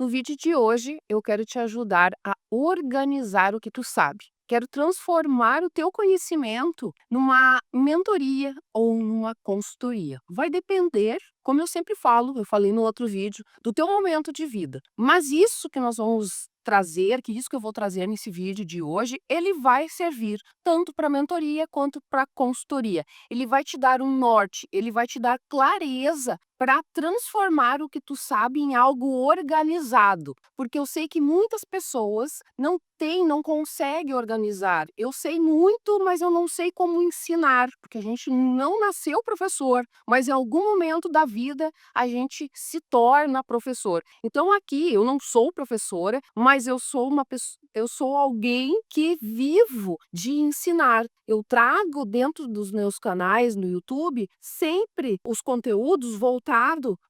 No vídeo de hoje, eu quero te ajudar a organizar o que tu sabe. Quero transformar o teu conhecimento numa mentoria ou numa consultoria. Vai depender, como eu sempre falo, eu falei no outro vídeo, do teu momento de vida. Mas isso que nós vamos trazer, que isso que eu vou trazer nesse vídeo de hoje, ele vai servir tanto para mentoria quanto para consultoria. Ele vai te dar um norte, ele vai te dar clareza para transformar o que tu sabe em algo organizado, porque eu sei que muitas pessoas não conseguem organizar. Eu sei muito, mas eu não sei como ensinar, porque a gente não nasceu professor, mas em algum momento da vida a gente se torna professor. Então aqui eu não sou professora, mas eu sou alguém que vivo de ensinar. Eu trago dentro dos meus canais no YouTube sempre os conteúdos voltados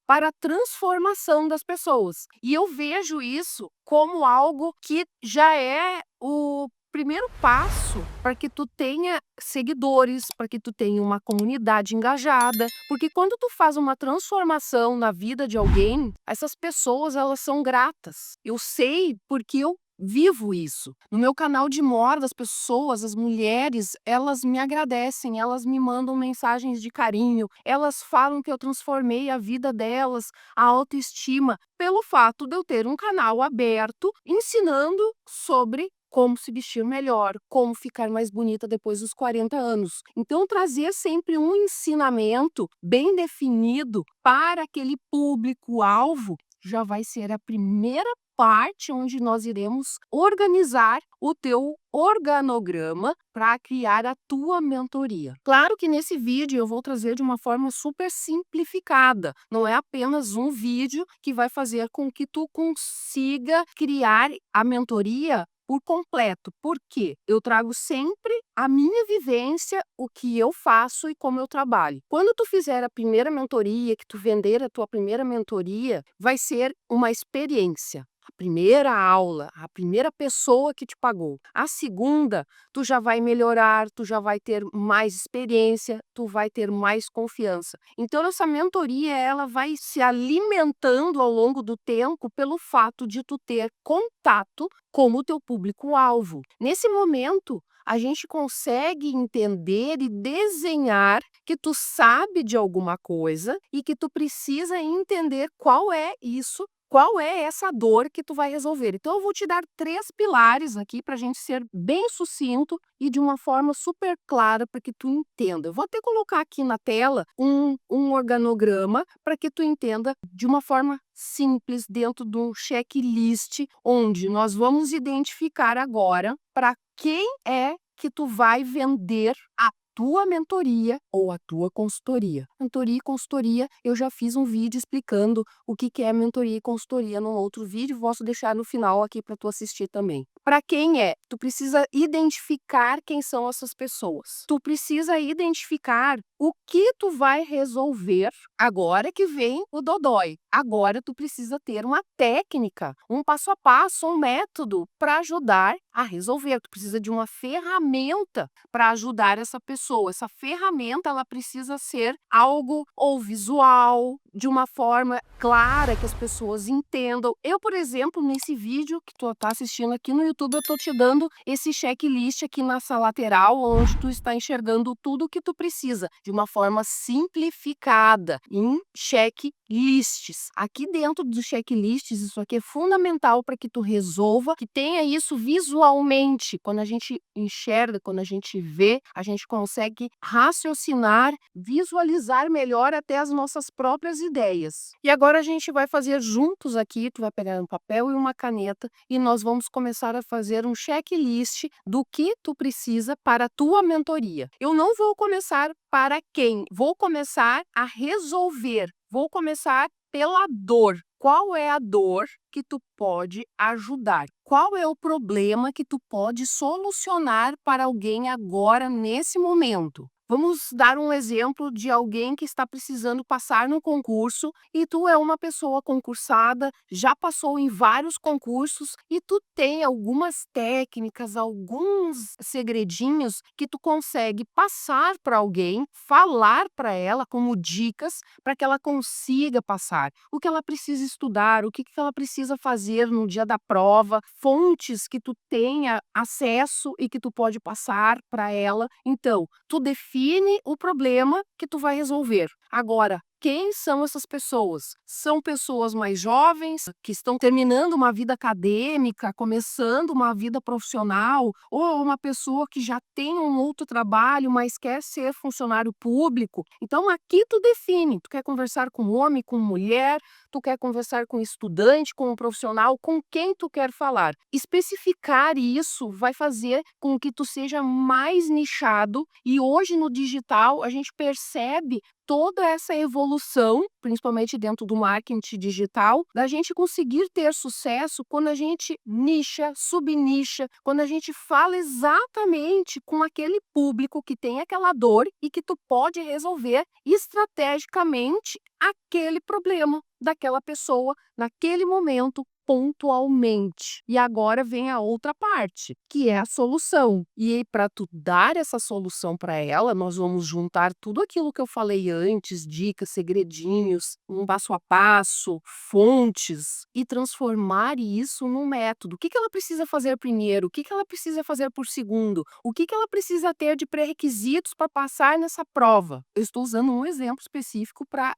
para a transformação das pessoas. E eu vejo isso como algo que já é o primeiro passo para que tu tenha seguidores, para que tu tenha uma comunidade engajada, porque quando tu faz uma transformação na vida de alguém, essas pessoas elas são gratas. Eu sei porque eu vivo isso. No meu canal de moda, as pessoas, as mulheres, elas me agradecem, elas me mandam mensagens de carinho, elas falam que eu transformei a vida delas, a autoestima, pelo fato de eu ter um canal aberto ensinando sobre como se vestir melhor, como ficar mais bonita depois dos 40 anos. Então, trazer sempre um ensinamento bem definido para aquele público-alvo já vai ser a primeira parte onde nós iremos organizar o teu organograma para criar a tua mentoria. Claro que nesse vídeo eu vou trazer de uma forma super simplificada. Não é apenas um vídeo que vai fazer com que tu consiga criar a mentoria por completo. Por quê? Eu trago sempre a minha vivência, o que eu faço e como eu trabalho. Quando tu fizer a primeira mentoria, que tu vender a tua primeira mentoria, vai ser uma experiência. A primeira aula, a primeira pessoa que te pagou. A segunda, tu já vai melhorar, tu já vai ter mais experiência, tu vai ter mais confiança. Então, essa mentoria, ela vai se alimentando ao longo do tempo pelo fato de tu ter contato com o teu público-alvo. Nesse momento, a gente consegue entender e desenhar que tu sabe de alguma coisa e que tu precisa entender qual é isso, qual é essa dor que tu vai resolver. Então, eu vou te dar 3 pilares aqui para a gente ser bem sucinto e de uma forma super clara para que tu entenda. Eu vou até colocar aqui na tela um organograma para que tu entenda de uma forma simples dentro de um checklist, onde nós vamos identificar agora para quem é que tu vai vender a tua mentoria ou a tua consultoria. Mentoria e consultoria, eu já fiz um vídeo explicando o que é mentoria e consultoria num outro vídeo, posso deixar no final aqui para tu assistir também. Para quem é? Tu precisa identificar quem são essas pessoas. Tu precisa identificar o que tu vai resolver agora que vem o dodói. Agora tu precisa ter uma técnica, um passo a passo, um método para ajudar a resolver. Tu precisa de uma ferramenta para ajudar essa pessoa. Essa ferramenta ela precisa ser algo ou visual, de uma forma clara que as pessoas entendam. Eu, por exemplo, nesse vídeo que tu está assistindo aqui no YouTube, eu estou te dando esse checklist aqui nessa lateral, onde tu está enxergando tudo o que tu precisa, de uma forma simplificada, em checklists. Aqui dentro dos checklists, isso aqui é fundamental para que tu resolva, que tenha isso visualmente. Quando a gente enxerga, quando a gente vê, a gente consegue raciocinar, visualizar melhor até as nossas próprias ideias. E agora a gente vai fazer juntos aqui, tu vai pegar um papel e uma caneta e nós vamos começar a fazer um checklist do que tu precisa para a tua mentoria. Eu não vou começar para quem, vou começar a resolver, vou começar pela dor. Qual é a dor que tu pode ajudar? Qual é o problema que tu pode solucionar para alguém agora, nesse momento? Vamos dar um exemplo de alguém que está precisando passar no concurso e tu é uma pessoa concursada, já passou em vários concursos e tu tem algumas técnicas, alguns segredinhos que tu consegue passar para alguém, falar para ela como dicas para que ela consiga passar. O que ela precisa estudar, o que ela precisa fazer no dia da prova, fontes que tu tenha acesso e que tu pode passar para ela. Então, tu define o problema que tu vai resolver. Agora, quem são essas pessoas? São pessoas mais jovens, que estão terminando uma vida acadêmica, começando uma vida profissional, ou uma pessoa que já tem um outro trabalho, mas quer ser funcionário público. Então, aqui tu define, tu quer conversar com homem, com mulher, tu quer conversar com estudante, com um profissional, com quem tu quer falar. Especificar isso vai fazer com que tu seja mais nichado e hoje no digital a gente percebe toda essa evolução, principalmente dentro do marketing digital, da gente conseguir ter sucesso quando a gente nicha, subnicha, quando a gente fala exatamente com aquele público que tem aquela dor e que tu pode resolver estrategicamente aquele problema daquela pessoa naquele momento pontualmente. E agora vem a outra parte, que é a solução. E para tu dar essa solução para ela, nós vamos juntar tudo aquilo que eu falei antes, dicas, segredinhos, um passo a passo, fontes, e transformar isso num método. O que ela precisa fazer primeiro? O que ela precisa fazer por segundo? O que ela precisa ter de pré-requisitos para passar nessa prova? Eu estou usando um exemplo específico para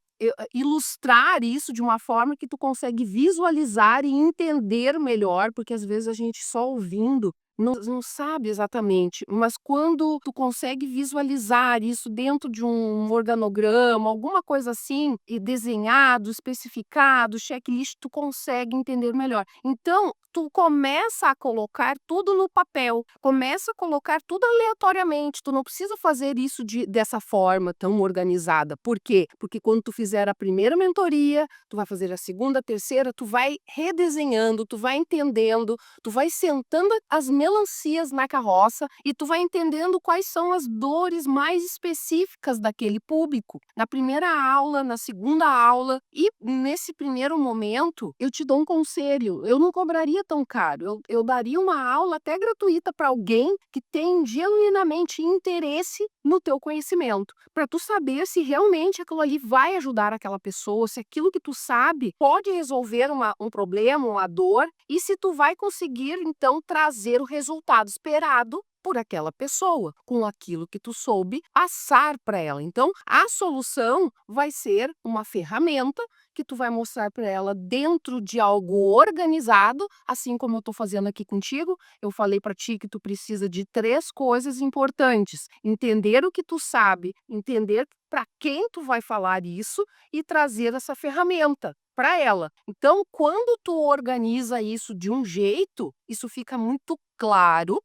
ilustrar isso de uma forma que tu consegue visualizar e entender melhor, porque às vezes a gente só ouvindo não sabe exatamente, mas quando tu consegue visualizar isso dentro de um organograma, alguma coisa assim, e desenhado, especificado, checklist, tu consegue entender melhor. Então, tu começa a colocar tudo no papel, começa a colocar tudo aleatoriamente, tu não precisa fazer isso dessa forma tão organizada. Por quê? Porque quando tu fizer a primeira mentoria, tu vai fazer a segunda, a terceira, tu vai redesenhando, tu vai entendendo, tu vai sentando as melancias na carroça e tu vai entendendo quais são as dores mais específicas daquele público. Na primeira aula, na segunda aula e nesse primeiro momento, eu te dou um conselho, eu não cobraria tão caro, eu daria uma aula até gratuita para alguém que tem genuinamente interesse no teu conhecimento, para tu saber se realmente aquilo ali vai ajudar aquela pessoa, se aquilo que tu sabe pode resolver um problema, uma dor, e se tu vai conseguir, então, trazer o resultado esperado por aquela pessoa, com aquilo que tu soube passar para ela. Então, a solução vai ser uma ferramenta que tu vai mostrar para ela dentro de algo organizado, assim como eu estou fazendo aqui contigo. Eu falei para ti que tu precisa de 3 coisas importantes: entender o que tu sabe, entender para quem tu vai falar isso e trazer essa ferramenta para ela. Então, quando tu organiza isso de um jeito, isso fica claro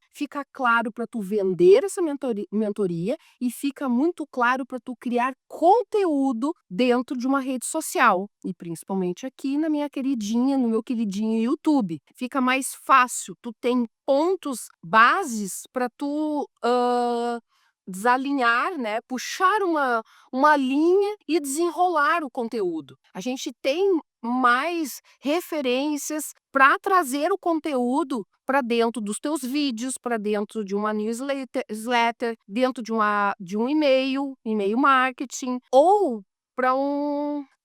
para tu vender essa mentoria e fica muito claro para tu criar conteúdo dentro de uma rede social e principalmente aqui no meu queridinho YouTube. Fica mais fácil, tu tem pontos bases para tu desalinhar, né, puxar uma linha e desenrolar o conteúdo. A gente tem mais referências para trazer o conteúdo para dentro dos teus vídeos, para dentro de uma newsletter, dentro de um e-mail marketing, ou para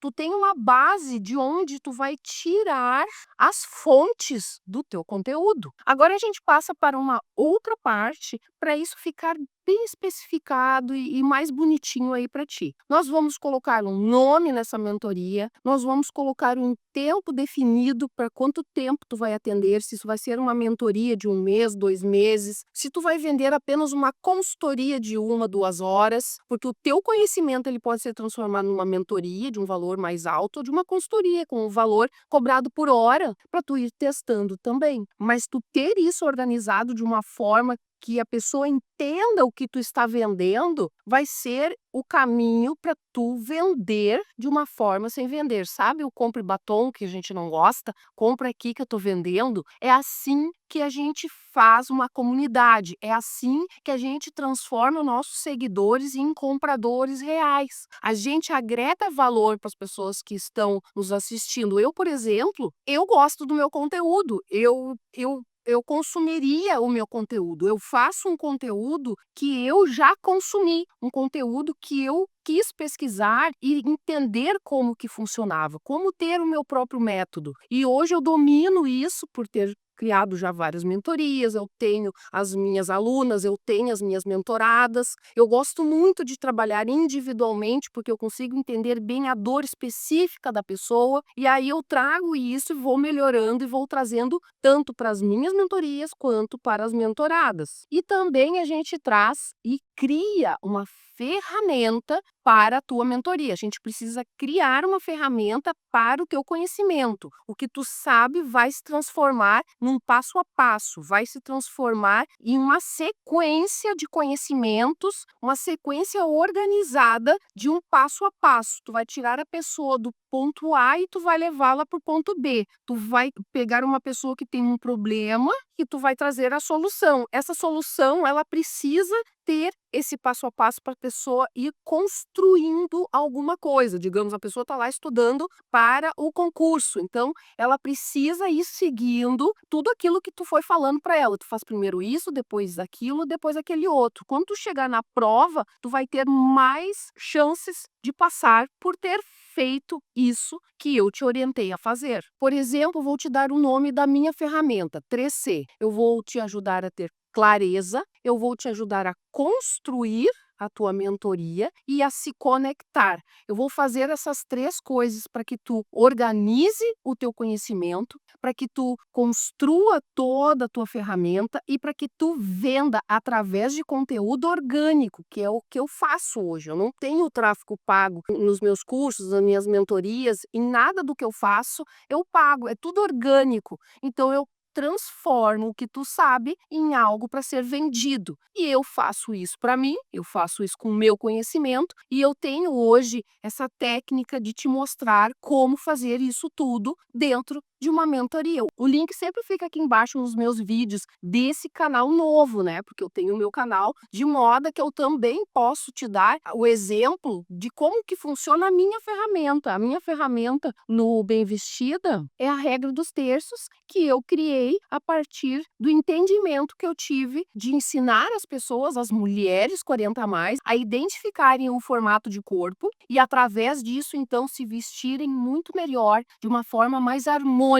tu tem uma base de onde tu vai tirar as fontes do teu conteúdo. Agora a gente passa para uma outra parte para isso ficar bem especificado e mais bonitinho aí para ti. Nós vamos colocar um nome nessa mentoria, nós vamos colocar um tempo definido para quanto tempo tu vai atender, se isso vai ser uma mentoria de 1 mês, 2 meses, se tu vai vender apenas uma consultoria de 1, 2 horas, porque o teu conhecimento ele pode ser transformado numa mentoria de um valor mais alto ou de uma consultoria com um valor cobrado por hora para tu ir testando também. Mas tu ter isso organizado de uma forma que a pessoa entenda o que tu está vendendo, vai ser o caminho para tu vender de uma forma sem vender. Sabe o compre batom que a gente não gosta? Compra aqui que eu tô vendendo. É assim que a gente faz uma comunidade. É assim que a gente transforma nossos seguidores em compradores reais. A gente agrega valor para as pessoas que estão nos assistindo. Eu, por exemplo, eu gosto do meu conteúdo. Eu consumiria o meu conteúdo. Eu faço um conteúdo que eu já consumi, um conteúdo que eu quis pesquisar e entender como que funcionava, como ter o meu próprio método. E hoje eu domino isso por ter criado já várias mentorias, eu tenho as minhas alunas, eu tenho as minhas mentoradas. Eu gosto muito de trabalhar individualmente porque eu consigo entender bem a dor específica da pessoa e aí eu trago isso e vou melhorando e vou trazendo tanto para as minhas mentorias quanto para as mentoradas. E também a gente traz e cria uma ferramenta para a tua mentoria. A gente precisa criar uma ferramenta para o teu conhecimento. O que tu sabe vai se transformar num passo a passo, vai se transformar em uma sequência de conhecimentos, uma sequência organizada de um passo a passo. Tu vai tirar a pessoa do ponto A e tu vai levá-la para o ponto B. Tu vai pegar uma pessoa que tem um problema e tu vai trazer a solução. Essa solução, ela precisa ter esse passo a passo para a pessoa ir construindo alguma coisa. Digamos, a pessoa está lá estudando para o concurso, então ela precisa ir seguindo tudo aquilo que tu foi falando para ela. Tu faz primeiro isso, depois aquilo, depois aquele outro. Quando tu chegar na prova, tu vai ter mais chances de passar por ter feito isso que eu te orientei a fazer. Por exemplo, vou te dar o nome da minha ferramenta, 3C. Eu vou te ajudar a ter clareza, eu vou te ajudar a construir a tua mentoria e a se conectar. Eu vou fazer essas 3 coisas para que tu organize o teu conhecimento, para que tu construa toda a tua ferramenta e para que tu venda através de conteúdo orgânico, que é o que eu faço hoje. Eu não tenho tráfego pago nos meus cursos, nas minhas mentorias, em nada do que eu faço eu pago, é tudo orgânico. Então eu transformo o que tu sabe em algo para ser vendido. E eu faço isso para mim, eu faço isso com o meu conhecimento e eu tenho hoje essa técnica de te mostrar como fazer isso tudo dentro de uma mentoria. O link sempre fica aqui embaixo nos meus vídeos desse canal novo, né? Porque eu tenho o meu canal de moda que eu também posso te dar o exemplo de como que funciona a minha ferramenta. A minha ferramenta no Bem Vestida é a regra dos terços que eu criei a partir do entendimento que eu tive de ensinar as pessoas, as mulheres 40 a mais, a identificarem o formato de corpo e através disso então se vestirem muito melhor, de uma forma mais harmônica.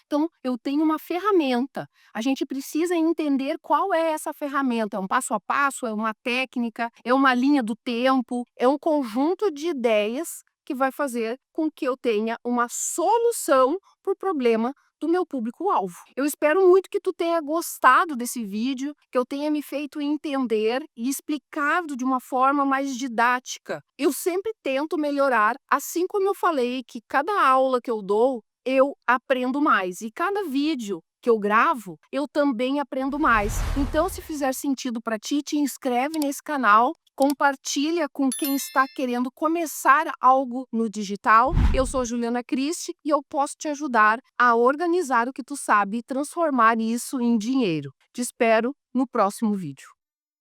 Então, eu tenho uma ferramenta. A gente precisa entender qual é essa ferramenta. É um passo a passo, é uma técnica, é uma linha do tempo, é um conjunto de ideias que vai fazer com que eu tenha uma solução para o problema do meu público-alvo. Eu espero muito que tu tenha gostado desse vídeo, que eu tenha me feito entender e explicado de uma forma mais didática. Eu sempre tento melhorar, assim como eu falei que cada aula que eu dou, eu aprendo mais. E cada vídeo que eu gravo, eu também aprendo mais. Então, se fizer sentido para ti, te inscreve nesse canal, compartilha com quem está querendo começar algo no digital. Eu sou Juliana Cristi e eu posso te ajudar a organizar o que tu sabe e transformar isso em dinheiro. Te espero no próximo vídeo.